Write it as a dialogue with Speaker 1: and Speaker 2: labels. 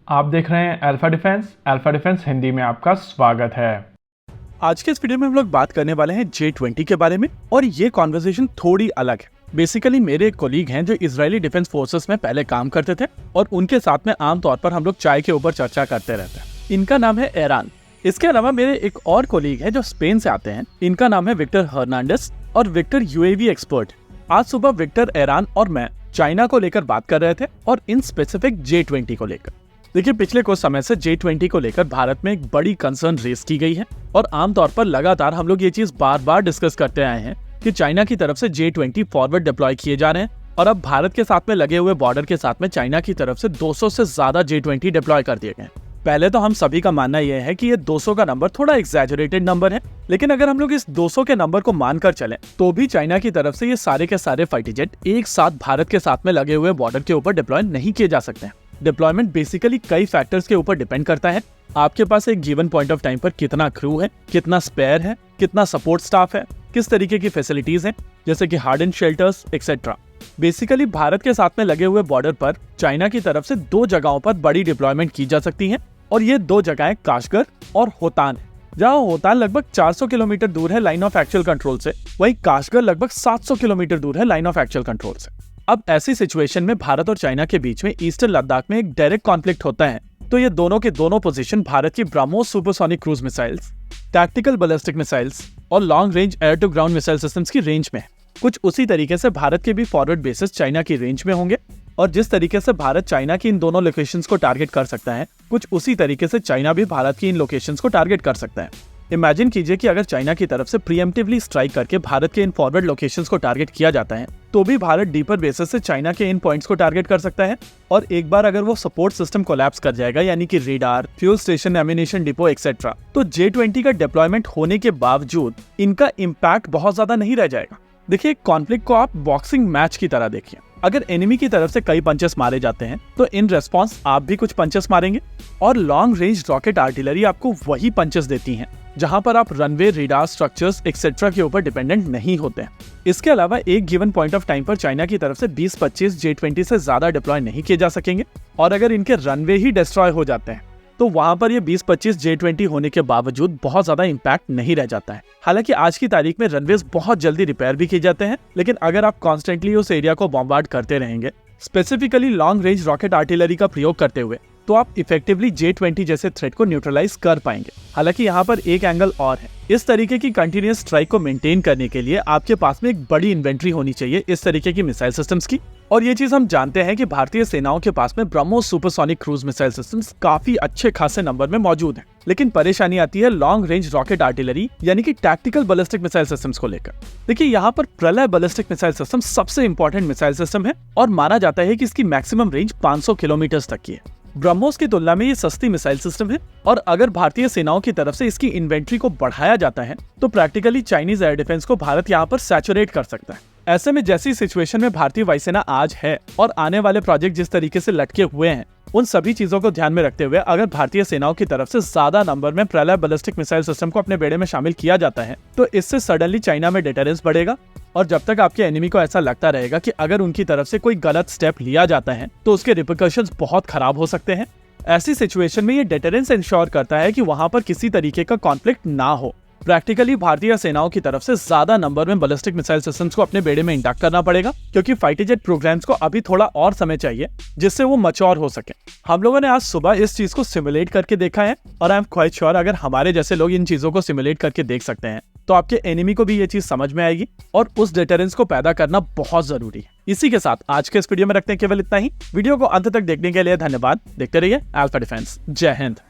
Speaker 1: आप देख रहे हैं अल्फा डिफेंस हिंदी में आपका स्वागत है।
Speaker 2: आज के इस वीडियो में हम लोग बात करने वाले हैं J20 के बारे में और ये कॉन्वर्सेशन थोड़ी अलग है। बेसिकली मेरे एक कोलीग हैं जो इजरायली डिफेंस फोर्सेस में पहले काम करते थे और उनके साथ में आमतौर पर हम लोग चाय के ऊपर चर्चा करते रहते हैं। इनका नाम है एरान। इसके अलावा मेरे एक और कोलीग है जो स्पेन से आते हैं। इनका नाम है विक्टर हर्नांडेस और विक्टर यूएवी एक्सपर्ट। आज सुबह विक्टर, एरान और मैं चाइना को लेकर बात कर रहे थे और इन स्पेसिफिक J20 को लेकर। देखिए, पिछले कुछ समय से J20 को लेकर भारत में एक बड़ी कंसर्न रेस की गई है और आमतौर पर लगातार हम लोग ये चीज बार बार डिस्कस करते आए हैं कि चाइना की तरफ से J20 फॉरवर्ड डिप्लॉय किए जा रहे हैं और अब भारत के साथ में लगे हुए बॉर्डर के साथ में चाइना की तरफ से 200 से ज्यादा J20 डिप्लॉय कर दिए गए। पहले तो हम सभी का मानना यह है कि ये 200 का नंबर थोड़ा एग्जैजरेटेड नंबर है, लेकिन अगर हम लोग इस 200 के नंबर को मानकर चलें तो भी चाइना की तरफ से ये सारे के सारे फाइटर जेट एक साथ भारत के साथ में लगे हुए बॉर्डर के ऊपर डिप्लॉय नहीं किए जा सकते हैं। डिप्लॉयमेंट बेसिकली कई फैक्टर्स के ऊपर डिपेंड करता है। आपके पास एक गिवन पॉइंट ऑफ टाइम पर कितना क्रू है, कितना स्पेयर है, कितना सपोर्ट स्टाफ है, किस तरीके की फैसिलिटीज हैं जैसे कि harden shelters etcetera. Basically Bharat के साथ में लगे हुए बॉर्डर पर चाइना की तरफ से 2 जगहों पर बड़ी डिप्लॉयमेंट की जा सकती है और ये 2 जगहें काशगर और होतान है। जहाँ होतान लगभग 400 किलोमीटर दूर है लाइन ऑफ एक्चुअल कंट्रोल से, वहीं काशगर लगभग 700 किलोमीटर दूर है लाइन ऑफ एक्चुअल कंट्रोल से। अब ऐसी सिचुएशन में भारत और चाइना के बीच में ईस्टर्न लद्दाख में एक डायरेक्ट कॉन्फ्लिक्ट होता है तो ये दोनों के दोनों पोजीशन भारत की BrahMos supersonic cruise missiles, tactical ballistic missiles और long range air to ground missile systems की रेंज में है। कुछ उसी तरीके से भारत के भी फॉरवर्ड बेसिस चाइना की रेंज में होंगे और जिस तरीके से भारत चाइना की इन दोनों लोकेशंस को टारगेट कर सकता है, कुछ उसी तरीके से चाइना भी भारत की इन लोकेशंस को टारगेट कर सकता है। इमेजिन कीजिए कि अगर चाइना की तरफ से प्रीएम्प्टिवली स्ट्राइक करके भारत के इन फॉरवर्ड लोकेशंस को टारगेट किया जाता है तो भी भारत डीपर बेसिस से चाइना के इन पॉइंट्स को टारगेट कर सकता है और एक बार अगर वो सपोर्ट सिस्टम कोलैप्स कर जाएगा, यानी कि radar, fuel station, ammunition depot etcetera, तो J20 का डिप्लॉयमेंट होने के बावजूद इनका इम्पैक्ट बहुत ज्यादा नहीं रह जाएगा। देखिए, कॉन्फ्लिक्ट को आप बॉक्सिंग मैच की तरह देखिए। अगर एनिमी की तरफ से कई पंचेस मारे जाते हैं तो इन रेस्पॉन्स आप भी कुछ पंचेस मारेंगे और लॉन्ग रेंज रॉकेट आर्टिलरी आपको वही पंचेस देती हैं जहां पर आप रनवे, रेडार स्ट्रक्चर्स एक्सेट्रा के ऊपर डिपेंडेंट नहीं होते हैं। इसके अलावा एक गिवन पॉइंट ऑफ टाइम पर चाइना की तरफ से 20-25 J20 से ज्यादा डिप्लॉय नहीं किए जा सकेंगे और अगर इनके रनवे ही डिस्ट्रॉय हो जाते हैं तो वहां पर ये 20-25 J20 होने के बावजूद बहुत ज्यादा इम्पैक्ट नहीं रह जाता है। हालांकि आज की तारीख में रनवेज बहुत जल्दी रिपेयर भी किए जाते हैं, लेकिन अगर आप कॉन्स्टेंटली उस एरिया को बॉम्बार्ड करते रहेंगे, specifically long range rocket artillery का प्रयोग करते हुए, तो आप इफेक्टिवली J20 जैसे थ्रेट को न्यूट्रलाइज कर पाएंगे। हालांकि यहाँ पर एक एंगल और है। इस तरीके की कंटिन्यूअस स्ट्राइक को मेंटेन करने के लिए आपके पास में एक बड़ी इन्वेंट्री होनी चाहिए इस तरीके की मिसाइल सिस्टम्स की, और ये चीज हम जानते हैं कि भारतीय सेनाओं के पास में BrahMos supersonic cruise missile systems काफी अच्छे खासे नंबर में मौजूद हैं। लेकिन परेशानी आती है लॉन्ग रेंज रॉकेट आर्टिलरी यानी कि टैक्टिकल बैलिस्टिक मिसाइल सिस्टम्स को लेकर। देखिए, यहाँ पर प्रलय बैलिस्टिक मिसाइल सिस्टम सबसे इंपॉर्टेंट मिसाइल सिस्टम है और माना जाता है कि इसकी मैक्सिमम रेंज 500 किलोमीटर तक की है। ब्रह्मोस की तुलना में ये सस्ती मिसाइल सिस्टम है और अगर भारतीय सेनाओं की तरफ से इसकी इन्वेंट्री को बढ़ाया जाता है तो प्रैक्टिकली चाइनीज एयर डिफेंस को भारत यहाँ पर सैचुरेट कर सकता है। ऐसे में जैसी सिचुएशन में भारतीय वायुसेना आज है और आने वाले प्रोजेक्ट जिस तरीके से लटके हुए हैं, उन सभी चीजों को ध्यान में रखते हुए अगर भारतीय सेनाओं की तरफ से ज्यादा नंबर में प्रलय बैलिस्टिक मिसाइल सिस्टम को अपने बेड़े में शामिल किया जाता है तो इससे सडनली चाइना में डिटरेंस बढ़ेगा और जब तक आपके एनिमी को ऐसा लगता रहेगा कि अगर उनकी तरफ से कोई गलत स्टेप लिया जाता है तो उसके रिपरकशंस बहुत खराब हो सकते हैं। ऐसी सिचुएशन में ये डिटरेंस इंश्योर करता है कि वहां पर किसी तरीके का कॉन्फ्लिक्ट ना हो। प्रैक्टिकली भारतीय सेनाओं की तरफ से ज्यादा नंबर में बैलिस्टिक मिसाइल सिस्टम्स को अपने बेड़े में इंटैक्ट करना पड़ेगा क्योंकि फाइटर जेट प्रोग्राम्स को अभी थोड़ा और समय चाहिए जिससे वो मैच्योर हो सके। हम लोगों ने आज सुबह इस चीज को सिमुलेट करके देखा है और आई एम क्वाइट श्योर अगर हमारे जैसे लोग इन चीजों को सिमुलेट करके देख सकते हैं तो आपके एनिमी को भी ये चीज समझ में आएगी और उस डिटरेंस को पैदा करना बहुत जरूरी है। इसी के साथ आज के इस वीडियो में रखते हैं केवल इतना ही। वीडियो को अंत तक देखने के लिए धन्यवाद। देखते रहिए अल्फा डिफेंस। जय हिंद।